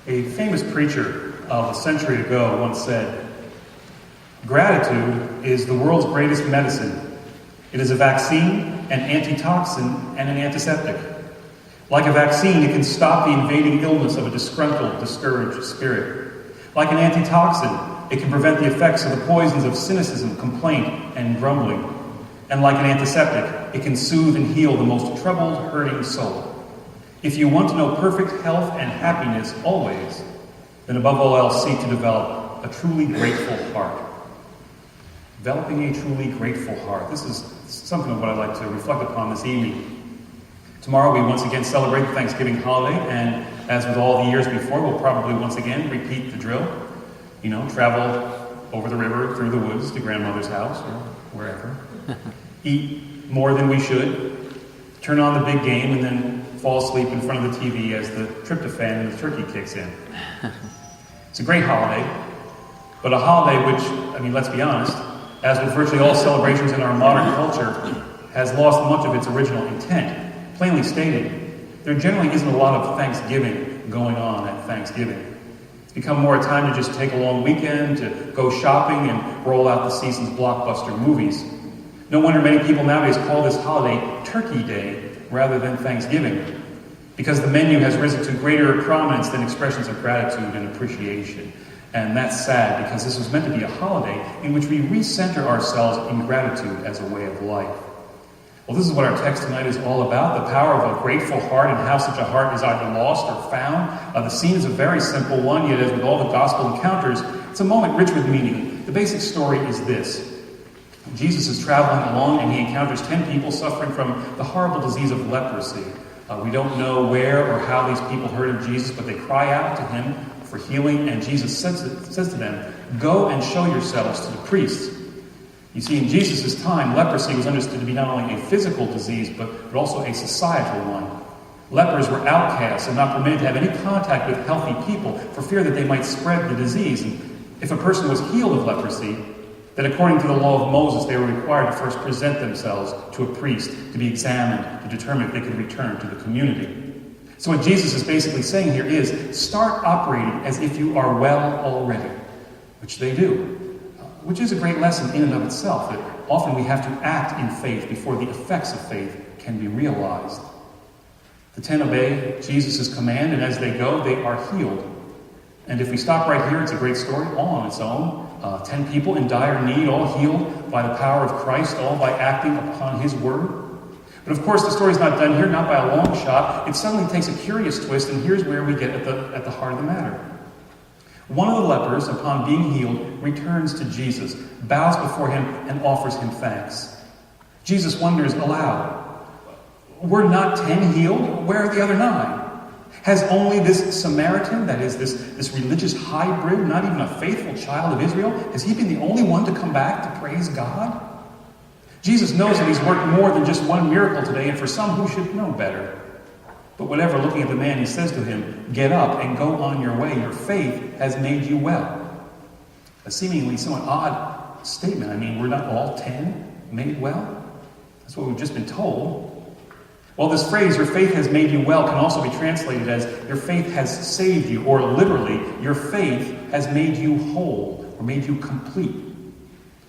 A famous preacher of a century ago once said, "Gratitude is the world's greatest medicine. It is a vaccine, an antitoxin, and an antiseptic. Like a vaccine, it can stop the invading illness of a disgruntled, discouraged spirit. Like an antitoxin, it can prevent the effects of the poisons of cynicism, complaint, and grumbling. And like an antiseptic, it can soothe and heal the most troubled, hurting soul. If you want to know perfect health and happiness always, then above all else seek to develop a truly grateful heart." Developing a truly grateful heart. This is something of what I'd like to reflect upon this evening. Tomorrow we once again celebrate the Thanksgiving holiday, and as with all the years before, we'll probably once again repeat the drill. Travel over the river, through the woods to grandmother's house or wherever. Eat more than we should. Turn on the big game and then fall asleep in front of the TV as the tryptophan and the turkey kicks in. It's a great holiday, but a holiday which, let's be honest, as with virtually all celebrations in our modern culture, has lost much of its original intent. Plainly stated, there generally isn't a lot of Thanksgiving going on at Thanksgiving. It's become more a time to just take a long weekend, to go shopping and roll out the season's blockbuster movies. No wonder many people nowadays call this holiday Turkey Day rather than Thanksgiving, because the menu has risen to greater prominence than expressions of gratitude and appreciation. And that's sad, because this was meant to be a holiday in which we recenter ourselves in gratitude as a way of life. Well, this is what our text tonight is all about, the power of a grateful heart and how such a heart is either lost or found. The scene is a very simple one, yet as with all the gospel encounters, it's a moment rich with meaning. The basic story is this. Jesus is traveling along and he encounters 10 people suffering from the horrible disease of leprosy. We don't know where or how these people heard of Jesus, but they cry out to him for healing, and Jesus says to them, "Go and show yourselves to the priests." You see, in Jesus' time, leprosy was understood to be not only a physical disease, but also a societal one. Lepers were outcasts and not permitted to have any contact with healthy people for fear that they might spread the disease. And if a person was healed of leprosy, then according to the law of Moses, they were required to first present themselves to a priest to be examined to determine if they could return to the community. So what Jesus is basically saying here is, start operating as if you are well already, which they do, which is a great lesson in and of itself, that often we have to act in faith before the effects of faith can be realized. The 10 obey Jesus' command, and as they go, they are healed. And if we stop right here, it's a great story all on its own. 10 people in dire need, all healed by the power of Christ, all by acting upon his word. But of course, the story's not done here, not by a long shot. It suddenly takes a curious twist, and here's where we get at the heart of the matter. One of the lepers, upon being healed, returns to Jesus, bows before him, and offers him thanks. Jesus wonders aloud, "Were not 10 healed? Where are the other 9? Has only this Samaritan, that is, this religious hybrid, not even a faithful child of Israel, has he been the only one to come back to praise God?" Jesus knows that he's worked more than just one miracle today, and for some who should know better. But whatever, looking at the man, he says to him, "Get up and go on your way. Your faith has made you well." A seemingly somewhat odd statement. We're not all 10 made well? That's what we've just been told. Well, this phrase, "your faith has made you well," can also be translated as "your faith has saved you," or literally, "your faith has made you whole," or made you complete.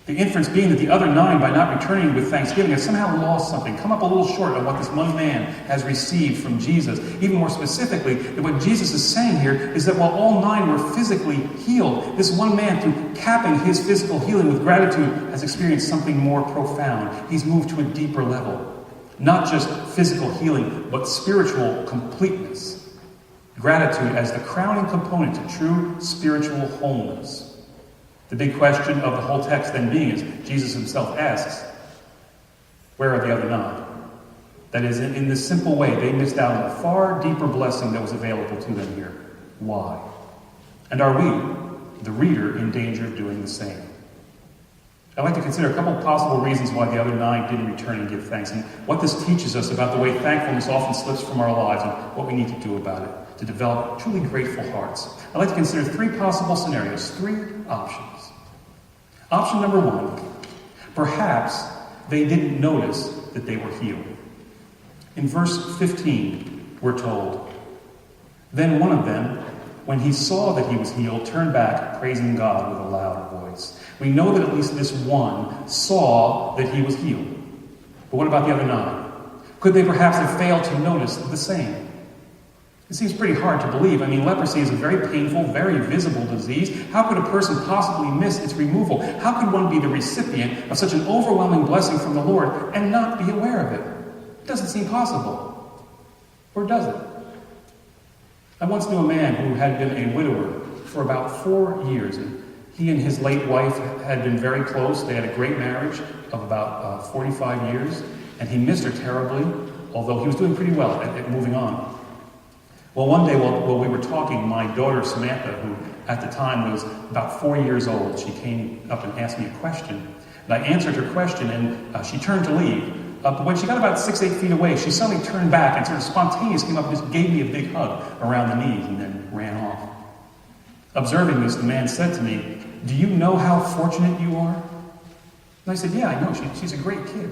The inference being that the other 9, by not returning with thanksgiving, have somehow lost something, come up a little short of what this one man has received from Jesus. Even more specifically, that what Jesus is saying here is that while all 9 were physically healed, this one man, through capping his physical healing with gratitude, has experienced something more profound. He's moved to a deeper level. Not just physical healing, but spiritual completeness. Gratitude as the crowning component to true spiritual wholeness. The big question of the whole text then being, as Jesus himself asks, where are the other 9? That is, in this simple way, they missed out on a far deeper blessing that was available to them here. Why? And are we, the reader, in danger of doing the same? I'd like to consider a couple of possible reasons why the other 9 didn't return and give thanks, and what this teaches us about the way thankfulness often slips from our lives and what we need to do about it to develop truly grateful hearts. I'd like to consider 3 possible scenarios, 3 options. Option number 1, perhaps they didn't notice that they were healed. In verse 15, we're told, "Then one of them, when he saw that he was healed, turned back, praising God with a loud voice. We know that at least this one saw that he was healed. But what about the other 9? Could they perhaps have failed to notice the same? It seems pretty hard to believe. I mean, leprosy is a very painful, very visible disease. How could a person possibly miss its removal? How could one be the recipient of such an overwhelming blessing from the Lord and not be aware of it? It doesn't seem possible. Or does it? I once knew a man who had been a widower for about 4 years. And he and his late wife had been very close. They had a great marriage of about 45 years. And he missed her terribly, although he was doing pretty well at moving on. Well, one day while we were talking, my daughter Samantha, who at the time was about 4 years old, she came up and asked me a question. And I answered her question, and she turned to leave. But when she got about 6-8 feet away, she suddenly turned back and sort of spontaneously came up and just gave me a big hug around the knees and then ran off. Observing this, the man said to me, "Do you know how fortunate you are?" And I said, "Yeah, I know. She's a great kid."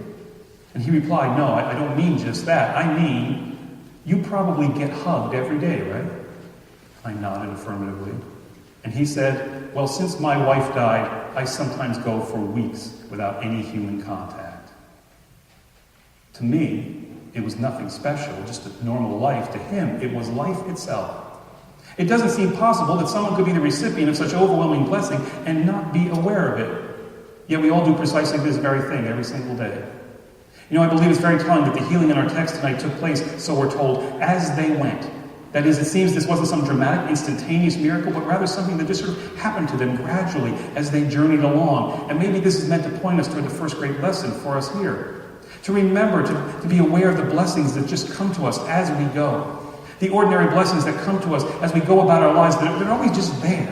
And he replied, "No, I don't mean just that. I mean, you probably get hugged every day, right?" I nodded affirmatively. And he said, "Well, since my wife died, I sometimes go for weeks without any human contact." To me, it was nothing special, just a normal life. To him, it was life itself. It doesn't seem possible that someone could be the recipient of such overwhelming blessing and not be aware of it. Yet we all do precisely this very thing every single day. I believe it's very telling that the healing in our text tonight took place, so we're told, as they went. That is, it seems this wasn't some dramatic, instantaneous miracle, but rather something that just sort of happened to them gradually as they journeyed along. And maybe this is meant to point us toward the first great lesson for us here. To remember, to be aware of the blessings that just come to us as we go. The ordinary blessings that come to us as we go about our lives, they're always just there.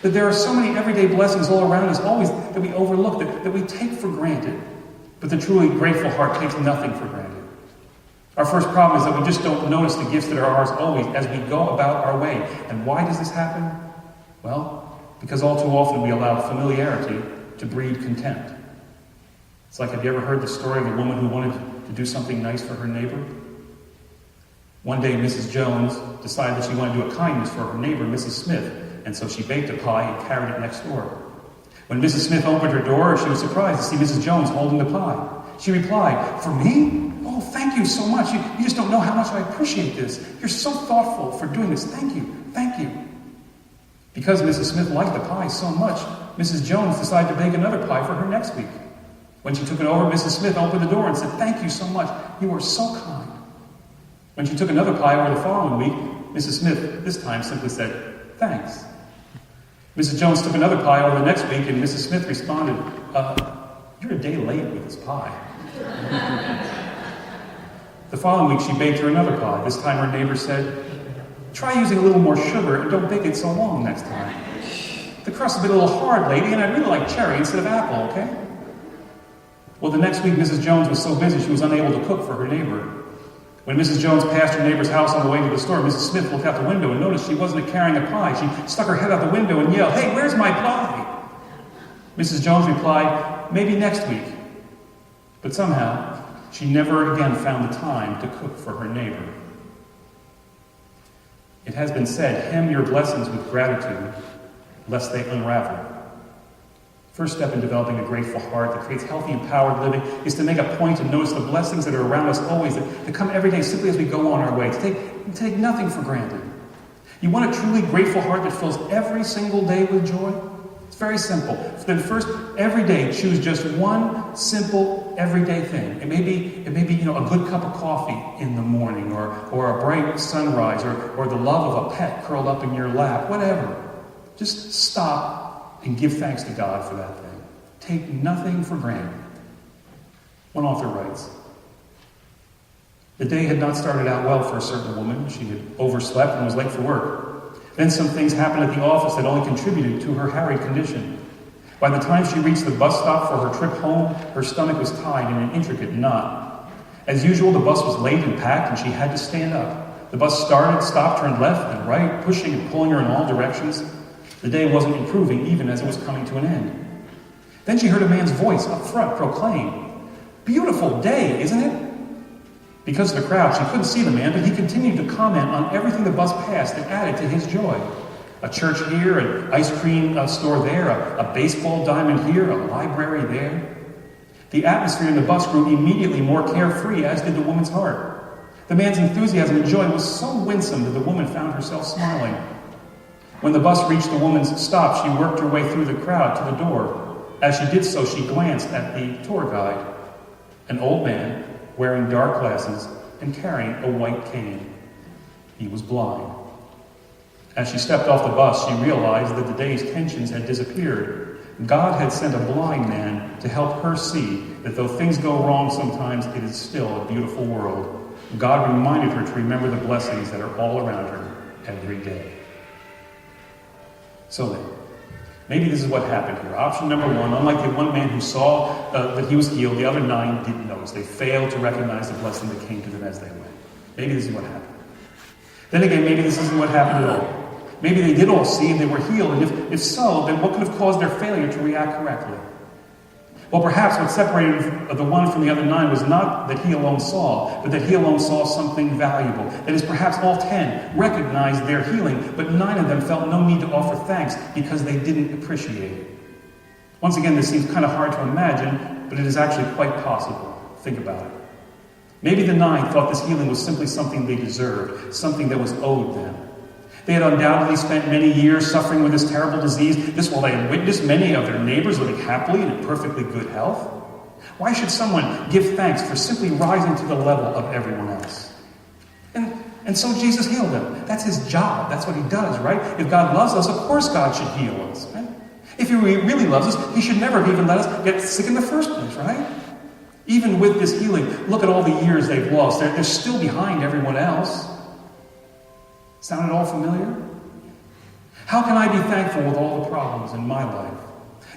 That there are so many everyday blessings all around us, always that we overlook, that we take for granted. But the truly grateful heart takes nothing for granted. Our first problem is that we just don't notice the gifts that are ours always as we go about our way. And why does this happen? Well, because all too often we allow familiarity to breed contempt. It's like, have you ever heard the story of a woman who wanted to do something nice for her neighbor? One day, Mrs. Jones decided that she wanted to do a kindness for her neighbor, Mrs. Smith, and so she baked a pie and carried it next door. When Mrs. Smith opened her door, she was surprised to see Mrs. Jones holding the pie. She replied, "For me? Oh, thank you so much. You just don't know how much I appreciate this. You're so thoughtful for doing this. Thank you. Thank you." Because Mrs. Smith liked the pie so much, Mrs. Jones decided to bake another pie for her next week. When she took it over, Mrs. Smith opened the door and said, "Thank you so much. You are so kind." When she took another pie over the following week, Mrs. Smith this time simply said, "Thanks." Mrs. Jones took another pie over the next week, and Mrs. Smith responded, "You're a day late with this pie." The following week, she baked her another pie. This time her neighbor said, "Try using a little more sugar and don't bake it so long next time. The crust has been a little hard lately, and I'd really like cherry instead of apple, okay?" Well, the next week, Mrs. Jones was so busy she was unable to cook for her neighbor. When Mrs. Jones passed her neighbor's house on the way to the store, Mrs. Smith looked out the window and noticed she wasn't carrying a pie. She stuck her head out the window and yelled, "Hey, where's my pie?" Mrs. Jones replied, "Maybe next week." But somehow, she never again found the time to cook for her neighbor. It has been said, hem your blessings with gratitude, lest they unravel. First step in developing a grateful heart that creates healthy, empowered living is to make a point to notice the blessings that are around us always, that come every day simply as we go on our way, to take nothing for granted. You want a truly grateful heart that fills every single day with joy? It's very simple. Then first, every day, choose just one simple, everyday thing. It may be a good cup of coffee in the morning, or a bright sunrise, or the love of a pet curled up in your lap, whatever. Just stop and give thanks to God for that thing. Take nothing for granted. One author writes, "The day had not started out well for a certain woman. She had overslept and was late for work. Then some things happened at the office that only contributed to her harried condition. By the time she reached the bus stop for her trip home, her stomach was tied in an intricate knot. As usual, the bus was late and packed, and she had to stand up. The bus started, stopped, turned left and right, pushing and pulling her in all directions. The day wasn't improving even as it was coming to an end. Then she heard a man's voice up front proclaim, 'Beautiful day, isn't it?' Because of the crowd, she couldn't see the man, but he continued to comment on everything the bus passed that added to his joy. A church here, an ice cream store there, a baseball diamond here, a library there. The atmosphere in the bus grew immediately more carefree, as did the woman's heart. The man's enthusiasm and joy was so winsome that the woman found herself smiling. When the bus reached the woman's stop, she worked her way through the crowd to the door. As she did so, she glanced at the tour guide, an old man wearing dark glasses and carrying a white cane. He was blind. As she stepped off the bus, she realized that the day's tensions had disappeared. God had sent a blind man to help her see that though things go wrong sometimes, it is still a beautiful world. God reminded her to remember the blessings that are all around her every day. So then, maybe this is what happened here. Option number one, unlike the one man who saw that he was healed, the other 9 didn't notice. They failed to recognize the blessing that came to them as they went. Maybe this is what happened. Then again, maybe this isn't what happened at all. Maybe they did all see and they were healed, and if so, then what could have caused their failure to react correctly? Well, perhaps what separated the one from the other 9 was not that he alone saw, but that he alone saw something valuable. That is, perhaps all 10 recognized their healing, but 9 of them felt no need to offer thanks because they didn't appreciate it. Once again, this seems kind of hard to imagine, but it is actually quite possible. Think about it. Maybe the 9 thought this healing was simply something they deserved, something that was owed them. They had undoubtedly spent many years suffering with this terrible disease, this while they had witnessed many of their neighbors living happily and in perfectly good health. Why should someone give thanks for simply rising to the level of everyone else? And so Jesus healed them. That's his job. That's what he does, right? If God loves us, of course God should heal us, right? If he really loves us, he should never have even let us get sick in the first place, right? Even with this healing, look at all the years they've lost. They're still behind everyone else. Sound at all familiar? How can I be thankful with all the problems in my life?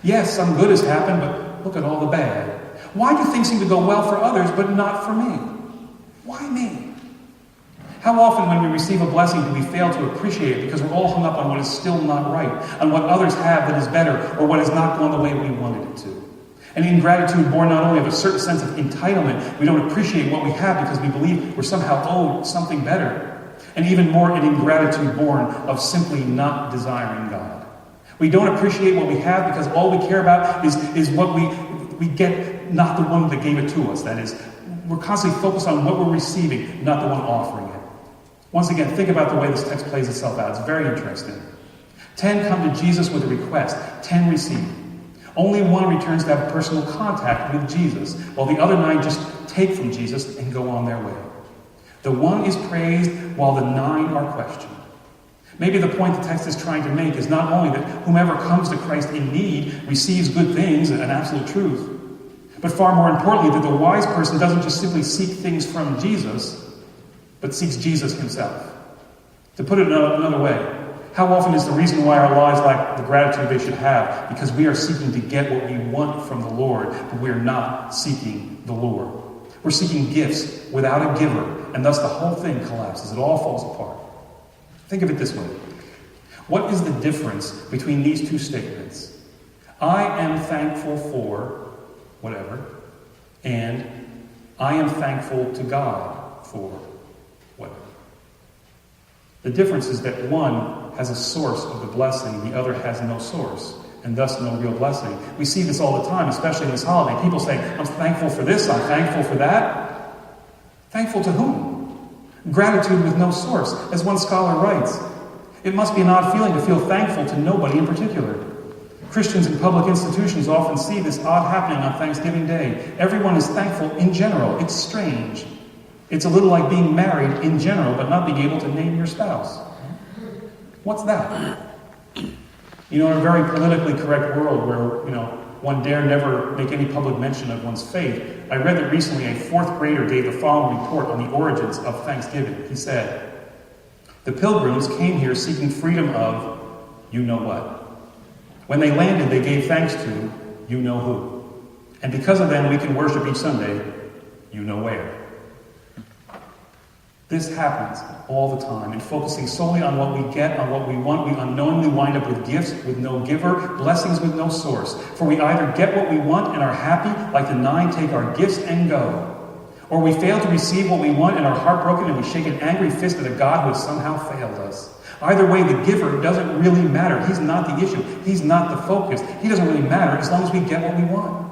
Yes, some good has happened, but look at all the bad. Why do things seem to go well for others, but not for me? Why me? How often when we receive a blessing do we fail to appreciate it because we're all hung up on what is still not right, on what others have that is better, or what has not gone the way we wanted it to? And ingratitude born not only of a certain sense of entitlement, we don't appreciate what we have because we believe we're somehow owed something better. And even more, an ingratitude born of simply not desiring God. We don't appreciate what we have because all we care about is what we get, not the one that gave it to us. That is, we're constantly focused on what we're receiving, not the one offering it. Once again, think about the way this text plays itself out. It's very interesting. 10 come to Jesus with a request. 10 receive. Only 1 returns to have personal contact with Jesus, while the other 9 just take from Jesus and go on their way. The 1 is praised while the 9 are questioned. Maybe the point the text is trying to make is not only that whomever comes to Christ in need receives good things and absolute truth, but far more importantly that the wise person doesn't just simply seek things from Jesus, but seeks Jesus himself. To put it another way, how often is the reason why our lives lack the gratitude they should have because we are seeking to get what we want from the Lord, but we are not seeking the Lord. We're seeking gifts without a giver, and thus the whole thing collapses. It all falls apart. Think of it this way. What is the difference between these 2 statements? I am thankful for whatever, and I am thankful to God for whatever. The difference is that one has a source of the blessing, the other has no source, and thus no real blessing. We see this all the time, especially in this holiday. People say, I'm thankful for this, I'm thankful for that. Thankful to whom? Gratitude with no source. As one scholar writes, it must be an odd feeling to feel thankful to nobody in particular. Christians in public institutions often see this odd happening on Thanksgiving Day. Everyone is thankful in general. It's strange. It's a little like being married in general, but not being able to name your spouse. What's that? In a very politically correct world where, one dare never make any public mention of one's faith, I read that recently a 4th grader gave the following report on the origins of Thanksgiving. He said, the Pilgrims came here seeking freedom of you-know-what. When they landed, they gave thanks to you-know-who. And because of them, we can worship each Sunday you-know-where. This happens all the time, and focusing solely on what we get, on what we want, we unknowingly wind up with gifts with no giver, blessings with no source. For we either get what we want and are happy, like the 9 take our gifts and go, or we fail to receive what we want and are heartbroken and we shake an angry fist at a God who has somehow failed us. Either way, the giver doesn't really matter. He's not the issue. He's not the focus. He doesn't really matter as long as we get what we want.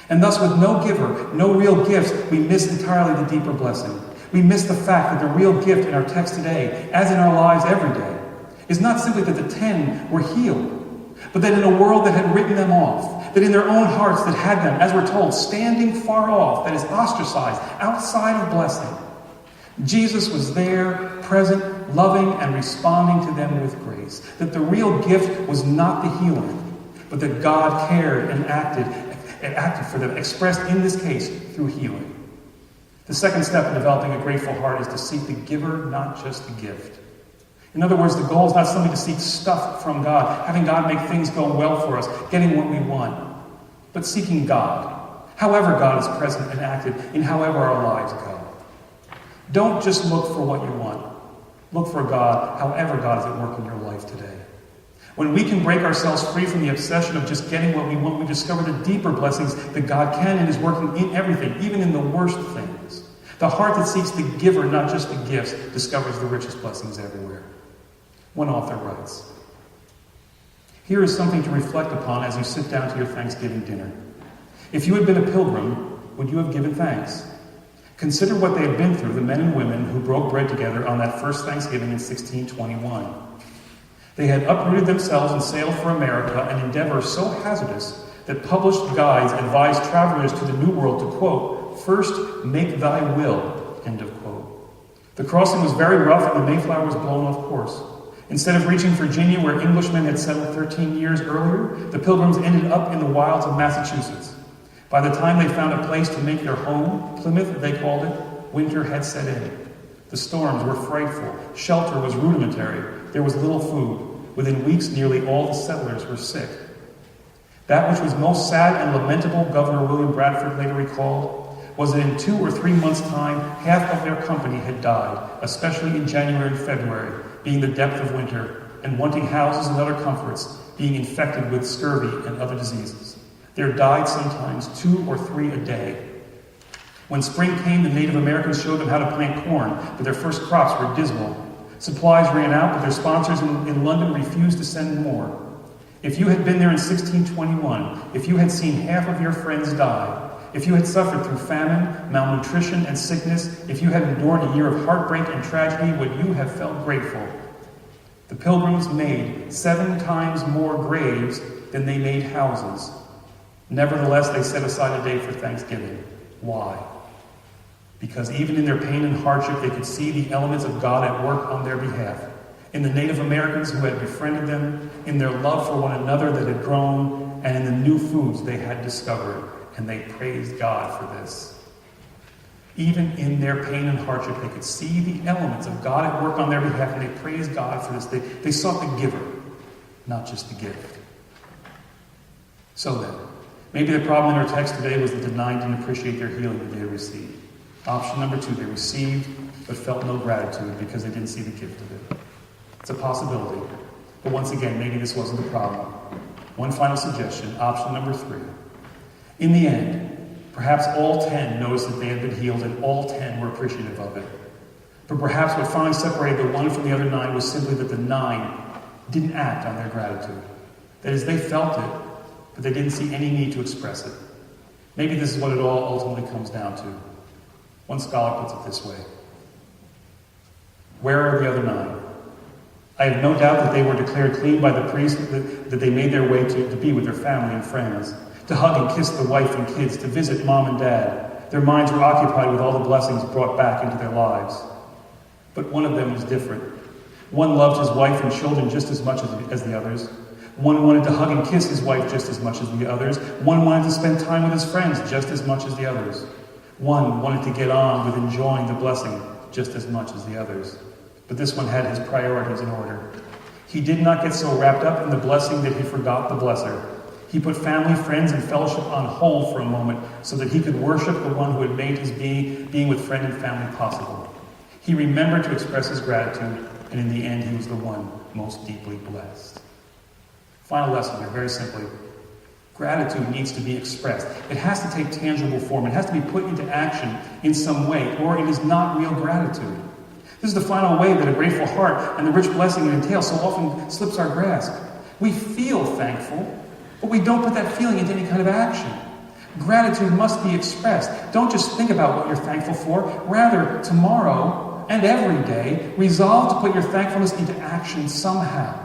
And thus, with no giver, no real gifts, we miss entirely the deeper blessing. We miss the fact that the real gift in our text today, as in our lives every day, is not simply that the 10 were healed, but that in a world that had written them off, that in their own hearts that had them, as we're told, standing far off, that is ostracized, outside of blessing, Jesus was there, present, loving, and responding to them with grace. That the real gift was not the healing, but that God cared and acted for them, expressed in this case through healing. The second step in developing a grateful heart is to seek the giver, not just the gift. In other words, the goal is not simply to seek stuff from God, having God make things go well for us, getting what we want, but seeking God, however God is present and active in however our lives go. Don't just look for what you want. Look for God, however God is at work in your life today. When we can break ourselves free from the obsession of just getting what we want, we discover the deeper blessings that God can and is working in everything, even in the worst things. The heart that seeks the giver, not just the gifts, discovers the richest blessings everywhere. One author writes, "Here is something to reflect upon as you sit down to your Thanksgiving dinner. If you had been a pilgrim, would you have given thanks? Consider what they had been through, the men and women who broke bread together on that first Thanksgiving in 1621. They had uprooted themselves and sailed for America, an endeavor so hazardous that published guides advised travelers to the New World to, quote, 'First make thy will,' end of quote. The crossing was very rough and the Mayflower was blown off course. Instead of reaching Virginia, where Englishmen had settled 13 years earlier, the Pilgrims ended up in the wilds of Massachusetts. By the time they found a place to make their home, Plymouth, they called it, winter had set in. The storms were frightful. Shelter was rudimentary. There was little food. Within weeks, nearly all the settlers were sick. That which was most sad and lamentable, Governor William Bradford later recalled, was that in 2 or 3 months' time, half of their company had died, especially in January and February, being the depth of winter, and wanting houses and other comforts, being infected with scurvy and other diseases. There died sometimes 2 or 3 a day. When spring came, the Native Americans showed them how to plant corn, but their first crops were dismal. Supplies ran out, but their sponsors in London refused to send more. If you had been there in 1621, if you had seen half of your friends die, if you had suffered through famine, malnutrition, and sickness, if you had endured a year of heartbreak and tragedy, would you have felt grateful? The Pilgrims made 7 times more graves than they made houses. Nevertheless, they set aside a day for Thanksgiving. Why? Because even in their pain and hardship, they could see the elements of God at work on their behalf. In the Native Americans who had befriended them, in their love for one another that had grown, and in the new foods they had discovered. And they praised God for this. Even in their pain and hardship, they could see the elements of God at work on their behalf, and they praised God for this. They sought the giver, not just the gift. So then, maybe the problem in our text today was that the 9 didn't appreciate their healing that they had received. Option number 2, they received but felt no gratitude because they didn't see the gift of it. It's a possibility. But once again, maybe this wasn't the problem. One final suggestion, option number 3. In the end, perhaps all 10 noticed that they had been healed and all 10 were appreciative of it. But perhaps what finally separated the one from the other 9 was simply that the 9 didn't act on their gratitude. That is, they felt it, but they didn't see any need to express it. Maybe this is what it all ultimately comes down to. One scholar puts it this way. Where are the other 9? I have no doubt that they were declared clean by the priest, that they made their way to be with their family and friends, to hug and kiss the wife and kids, to visit mom and dad. Their minds were occupied with all the blessings brought back into their lives. But one of them was different. One loved his wife and children just as much as the others. One wanted to hug and kiss his wife just as much as the others. One wanted to spend time with his friends just as much as the others. One wanted to get on with enjoying the blessing just as much as the others. But this one had his priorities in order. He did not get so wrapped up in the blessing that he forgot the blesser. He put family, friends, and fellowship on hold for a moment so that he could worship the one who had made his being with friend and family possible. He remembered to express his gratitude, and in the end, he was the one most deeply blessed. Final lesson here, very simply. Gratitude needs to be expressed. It has to take tangible form. It has to be put into action in some way, or it is not real gratitude. This is the final way that a grateful heart and the rich blessing it entails so often slips our grasp. We feel thankful, but we don't put that feeling into any kind of action. Gratitude must be expressed. Don't just think about what you're thankful for. Rather, tomorrow and every day, resolve to put your thankfulness into action somehow.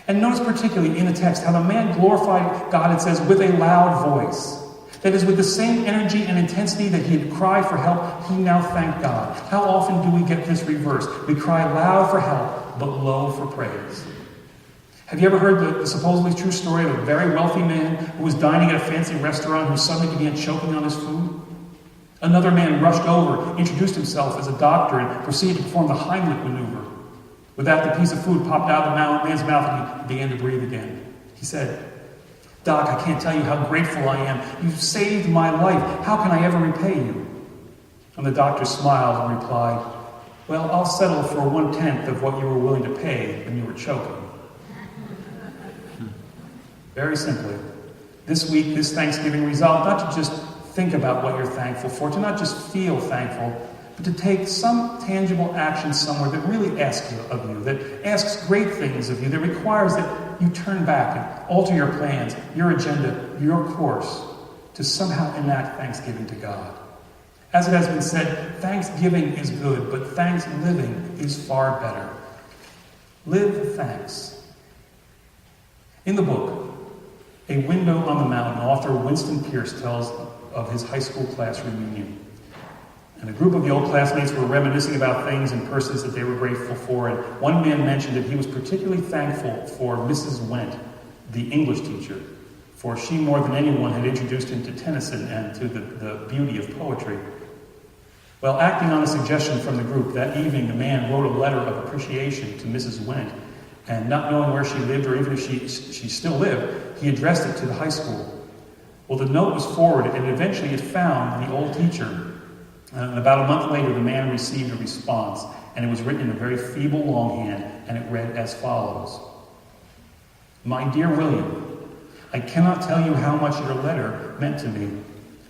And notice particularly in the text how the man glorified God, it says, with a loud voice. That is, with the same energy and intensity that he had cried for help, he now thanked God. How often do we get this reversed? We cry loud for help, but low for praise. Have you ever heard the supposedly true story of a very wealthy man who was dining at a fancy restaurant who suddenly began choking on his food? Another man rushed over, introduced himself as a doctor, and proceeded to perform the Heimlich maneuver. With that, the piece of food popped out of the man's mouth and he began to breathe again. He said, "Doc, I can't tell you how grateful I am. You've saved my life. How can I ever repay you?" And the doctor smiled and replied, "Well, I'll settle for 1/10 of what you were willing to pay when you were choking." Very simply, this week, this Thanksgiving, resolve not to just think about what you're thankful for, to not just feel thankful, but to take some tangible action somewhere that really asks of you, that asks great things of you, that requires that you turn back and alter your plans, your agenda, your course, to somehow enact thanksgiving to God. As it has been said, thanksgiving is good, but thanks living is far better. Live thanks. In the book, A Window on the Mountain, author Winston Pierce tells of his high school class reunion. And a group of the old classmates were reminiscing about things and persons that they were grateful for, and one man mentioned that he was particularly thankful for Mrs. Went, the English teacher, for she more than anyone had introduced him to Tennyson and to the beauty of poetry. Well, acting on a suggestion from the group, that evening the man wrote a letter of appreciation to Mrs. Went, and not knowing where she lived or even if she still lived, he addressed it to the high school. Well, the note was forwarded, and eventually it found the old teacher. And about a month later, the man received a response, and it was written in a very feeble longhand, and it read as follows. "My dear William, I cannot tell you how much your letter meant to me.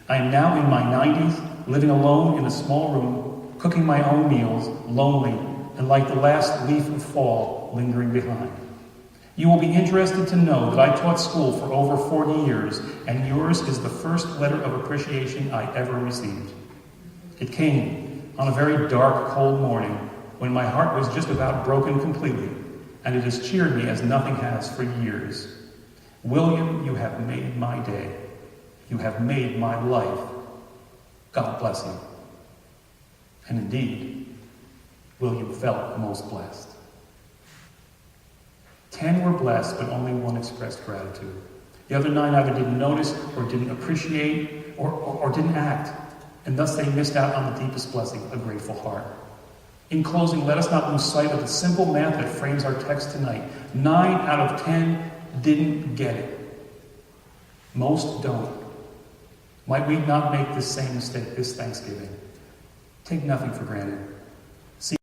I am now in my 90s, living alone in a small room, cooking my own meals, lonely, and like the last leaf of fall lingering behind. You will be interested to know that I taught school for over 40 years, and yours is the first letter of appreciation I ever received. It came on a very dark, cold morning when my heart was just about broken completely, and it has cheered me as nothing has for years. William, you have made my day. You have made my life. God bless you." And indeed, William felt most blessed. 10 were blessed, but only one expressed gratitude. The other 9 either didn't notice or didn't appreciate or didn't act. And thus they missed out on the deepest blessing, a grateful heart. In closing, let us not lose sight of the simple math that frames our text tonight. 9 out of 10 didn't get it. Most don't. Might we not make this same mistake this Thanksgiving? Take nothing for granted. See